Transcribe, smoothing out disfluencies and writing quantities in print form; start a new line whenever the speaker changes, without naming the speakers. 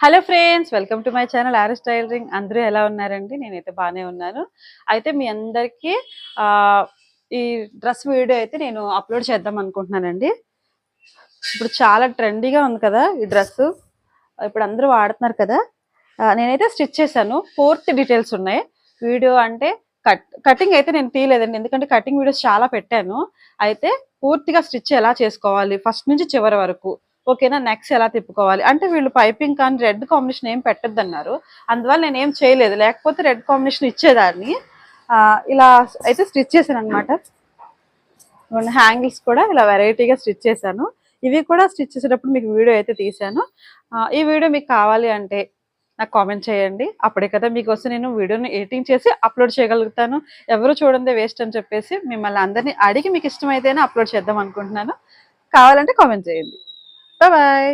Hello friends, welcome to my channel RS tailoring. అందరూ ఎలా ఉన్నారండి? నేనైతే బాగానే ఉన్నాను. అయితే మీ అందరికీ ఈ డ్రెస్ వీడియో అయితే నేను అప్లోడ్ చేద్దాం అనుకుంటున్నానండి. ఇప్పుడు చాలా ట్రెండీగా ఉంది కదా ఈ డ్రెస్సు. ఇప్పుడు అందరూ వాడుతున్నారు కదా. నేనైతే స్టిచ్ చేశాను. పూర్తి డీటెయిల్స్ ఉన్నాయి. వీడియో అంటే కటింగ్ అయితే నేను తీయలేదండి, ఎందుకంటే కటింగ్ వీడియోస్ చాలా పెట్టాను. అయితే పూర్తిగా స్టిచ్ ఎలా చేసుకోవాలి ఫస్ట్ నుంచి చివరి వరకు, ఓకేనా, నెక్స్ట్ ఎలా తిప్పుకోవాలి అంటే వీళ్ళు పైపింగ్ కానీ రెడ్ కాంబినేషన్ ఏం పెట్టద్దన్నారు. అందువల్ల నేను ఏం చేయలేదు, లేకపోతే రెడ్ కాంబినేషన్ ఇచ్చేదాన్ని. ఇలా అయితే స్టిచ్ చేశాను అనమాట. హ్యాంగిల్స్ కూడా ఇలా వెరైటీగా స్టిచ్ చేశాను. ఇవి కూడా స్టిచ్ చేసేటప్పుడు మీకు వీడియో అయితే తీశాను. ఈ వీడియో మీకు కావాలి అంటే నాకు కామెంట్ చేయండి. అప్పుడే కదా మీకోసం నేను వీడియోని ఎడిటింగ్ చేసి అప్లోడ్ చేయగలుగుతాను. ఎవరు చూడందే వేస్ట్ అని చెప్పేసి మిమ్మల్ని అందరినీ అడిగి మీకు ఇష్టమైతేనే అప్లోడ్ చేద్దాం అనుకుంటున్నాను. కావాలంటే కామెంట్ చేయండి. బాయ్.